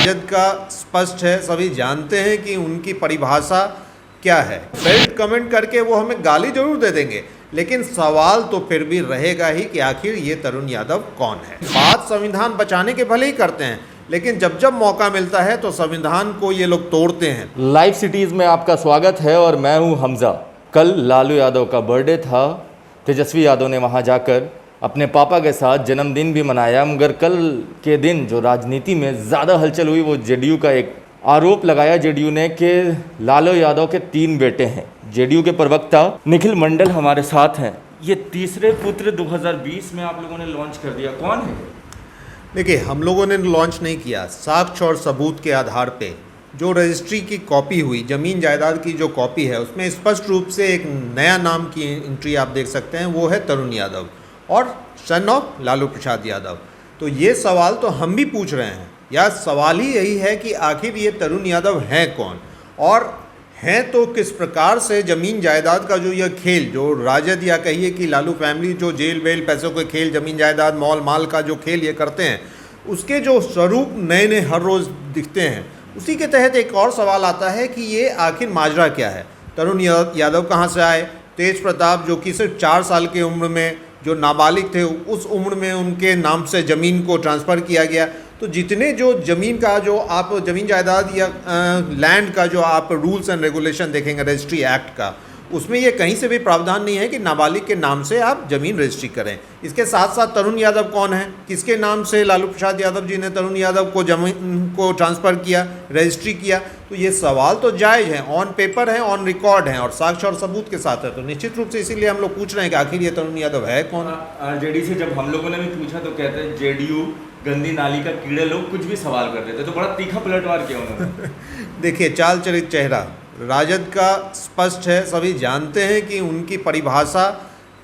राजद का स्पष्ट है, सभी जानते हैं कि उनकी परिभाषा क्या है। बेल्ट कमेंट करके वो हमें गाली जरूर दे देंगे, लेकिन सवाल तो फिर भी रहेगा ही कि आखिर ये तरुण यादव कौन है। बात संविधान बचाने के भले ही करते हैं, लेकिन जब जब मौका मिलता है तो संविधान को ये लोग तोड़ते हैं। लाइव सिटीज़ में आपका स्वागत है और मैं हूं हमजा। कल लालू यादव का बर्थडे था। तेजस्वी यादव ने वहां जाकर अपने पापा के साथ जन्मदिन भी मनाया, मगर कल के दिन जो राजनीति में ज़्यादा हलचल हुई वो जेडीयू का एक आरोप लगाया जेडीयू ने कि लालू यादव के 3 बेटे हैं। जेडीयू के प्रवक्ता निखिल मंडल हमारे साथ हैं। ये तीसरे पुत्र 2020 में आप लोगों ने लॉन्च कर दिया, कौन है? देखिए, हम लोगों ने लॉन्च नहीं किया। साक्ष्य और सबूत के आधार पे जो रजिस्ट्री की कॉपी हुई, ज़मीन जायदाद की जो कॉपी है, उसमें स्पष्ट रूप से एक नया नाम की एंट्री आप देख सकते हैं, वो है तरुण यादव और सन ऑफ लालू प्रसाद यादव। तो ये सवाल तो हम भी पूछ रहे हैं, या सवाल ही यही है कि आखिर ये तरुण यादव हैं कौन, और हैं तो किस प्रकार से ज़मीन जायदाद का जो यह खेल, जो राजद या कहिए कि लालू फैमिली जो जेल बेल पैसों के खेल, ज़मीन जायदाद मॉल माल का जो खेल ये करते हैं, उसके जो स्वरूप नए नए हर रोज़ दिखते हैं, उसी के तहत एक और सवाल आता है कि ये आखिर माजरा क्या है। तरुण यादव कहाँ से आए? तेज प्रताप, जो कि सिर्फ 4 साल की उम्र में जो नाबालिग थे, उस उम्र में उनके नाम से ज़मीन को ट्रांसफ़र किया गया। तो जितने जो ज़मीन का जो आप ज़मीन जायदाद या लैंड का जो आप रूल्स एंड रेगुलेशन देखेंगे रजिस्ट्री एक्ट का, उसमें ये कहीं से भी प्रावधान नहीं है कि नाबालिग के नाम से आप ज़मीन रजिस्ट्री करें। इसके साथ साथ तरुण यादव कौन है, किसके नाम से लालू प्रसाद यादव जी ने तरुण यादव को ज़मीन को ट्रांसफ़र किया, रजिस्ट्री किया, तो ये सवाल तो जायज़ हैं, ऑन पेपर हैं, ऑन रिकॉर्ड हैं और साक्ष्य और सबूत के साथ है। तो निश्चित रूप से इसीलिए हम लोग पूछ रहे हैं कि आखिर ये तरुण यादव है कौन। आरजेडी से जब हम लोगों ने भी पूछा तो कहते हैं जेडीयू गंदी नाली का कीड़े, लोग कुछ भी सवाल कर देते, तो बड़ा तीखा पलटवार किया उन्होंने। देखिए, चाल चरित चेहरा राजद का स्पष्ट है, सभी जानते हैं कि उनकी परिभाषा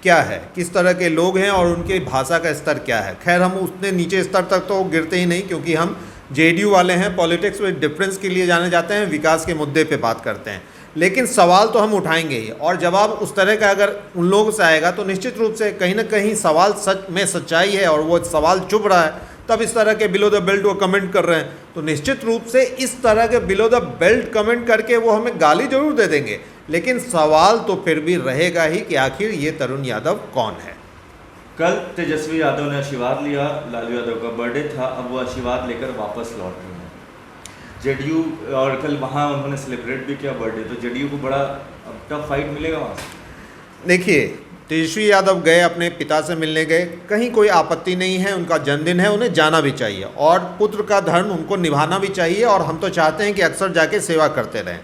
क्या है, किस तरह के लोग हैं और उनकी भाषा का स्तर क्या है। खैर, हम उतने नीचे स्तर तक तो गिरते ही नहीं, क्योंकि हम जेडीयू वाले हैं, पॉलिटिक्स में डिफरेंस के लिए जाने जाते हैं, विकास के मुद्दे पे बात करते हैं, लेकिन सवाल तो हम उठाएंगे ही। और जवाब उस तरह का अगर उन लोगों से आएगा तो निश्चित रूप से कहीं ना कहीं सवाल सच में सच्चाई है और वो सवाल चुभ रहा है, तब इस तरह के बिलो द बेल्ट वो कमेंट कर रहे हैं। तो निश्चित रूप से इस तरह के बिलो द बेल्ट कमेंट करके वो हमें गाली जरूर दे देंगे, लेकिन सवाल तो फिर भी रहेगा ही कि आखिर ये तरुण यादव कौन है। कल तेजस्वी यादव ने आशीर्वाद लिया, लालू यादव का बर्थडे था, अब वो आशीर्वाद लेकर वापस लौट रहे हैं जेडीयू, और कल वहाँ उन्होंने सेलिब्रेट भी किया बर्थडे। तो जेडीयू को बड़ा अब टफ फाइट मिलेगा वहाँ से। देखिए, तेजस्वी यादव गए, अपने पिता से मिलने गए, कहीं कोई आपत्ति नहीं है, उनका जन्मदिन है, उन्हें जाना भी चाहिए और पुत्र का धर्म उनको निभाना भी चाहिए, और हम तो चाहते हैं कि अक्सर जाके सेवा करते रहें।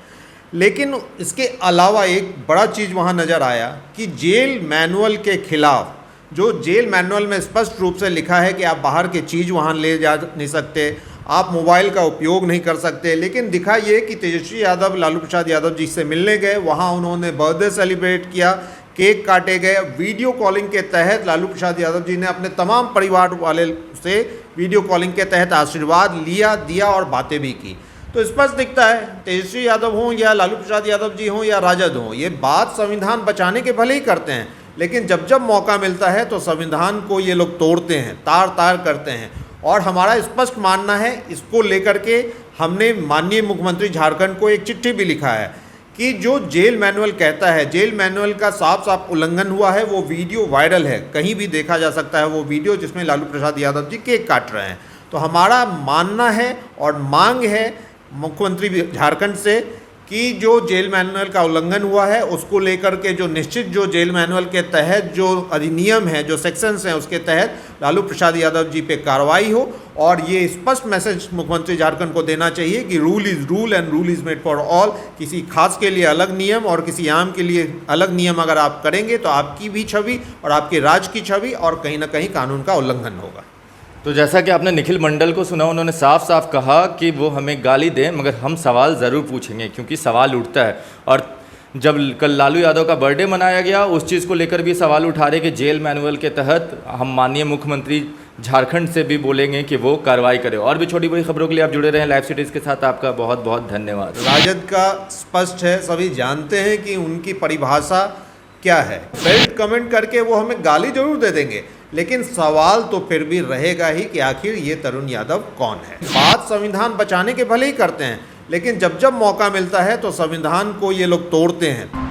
लेकिन इसके अलावा एक बड़ा चीज़ वहाँ नज़र आया कि जेल मैनुअल के खिलाफ, जो जेल मैनुअल में स्पष्ट रूप से लिखा है कि आप बाहर की चीज़ वहाँ ले जा नहीं सकते, आप मोबाइल का उपयोग नहीं कर सकते, लेकिन दिखा ये कि तेजस्वी यादव लालू प्रसाद यादव जी से मिलने गए, वहाँ उन्होंने बर्थडे सेलिब्रेट किया, केक काटे गए, वीडियो कॉलिंग के तहत लालू प्रसाद यादव जी ने अपने तमाम परिवार वाले से वीडियो कॉलिंग के तहत आशीर्वाद लिया, दिया और बातें भी की। तो स्पष्ट दिखता है, तेजस्वी यादव हों या लालू प्रसाद यादव जी हों या राजद हों, ये बात संविधान बचाने के भले ही करते हैं, लेकिन जब जब मौका मिलता है तो संविधान को ये लोग तोड़ते हैं, तार तार करते हैं। और हमारा स्पष्ट मानना है, इसको लेकर के हमने माननीय मुख्यमंत्री झारखंड को एक चिट्ठी भी लिखा है कि जो जेल मैनुअल कहता है, जेल मैनुअल का साफ साफ उल्लंघन हुआ है। वो वीडियो वायरल है, कहीं भी देखा जा सकता है वो वीडियो जिसमें लालू प्रसाद यादव जी केक काट रहे हैं। तो हमारा मानना है और मांग है मुख्यमंत्री झारखंड से कि जो जेल मैनुअल का उल्लंघन हुआ है उसको लेकर के जो निश्चित जो जेल मैनुअल के तहत जो अधिनियम है, जो सेक्शंस हैं, उसके तहत लालू प्रसाद यादव जी पे कार्रवाई हो। और ये स्पष्ट मैसेज मुख्यमंत्री झारखंड को देना चाहिए कि rule is rule and rule is made for all. किसी खास के लिए अलग नियम और किसी आम के लिए अलग नियम अगर आप करेंगे तो आपकी भी छवि और आपके राज्य की छवि और कहीं ना कहीं कानून का उल्लंघन होगा। तो जैसा कि आपने निखिल मंडल को सुना, उन्होंने साफ साफ कहा कि वो हमें गाली दें, मगर हम सवाल ज़रूर पूछेंगे, क्योंकि सवाल उठता है। और जब कल लालू यादव का बर्थडे मनाया गया, उस चीज़ को लेकर भी सवाल उठा रहे कि जेल मैनुअल के तहत हम माननीय मुख्यमंत्री झारखंड से भी बोलेंगे कि वो कार्रवाई करे। और भी छोटी बड़ी खबरों के लिए आप जुड़े रहें लाइव सिटीज़ के साथ। आपका बहुत बहुत धन्यवाद। राजद का स्पष्ट है, सभी जानते हैं कि उनकी परिभाषा क्या है। बेल्ट कमेंट करके वो हमें गाली जरूर दे देंगे, लेकिन सवाल तो फिर भी रहेगा ही कि आखिर ये तरुण यादव कौन है। बात संविधान बचाने के भले ही करते हैं, लेकिन जब जब मौका मिलता है तो संविधान को ये लोग तोड़ते हैं।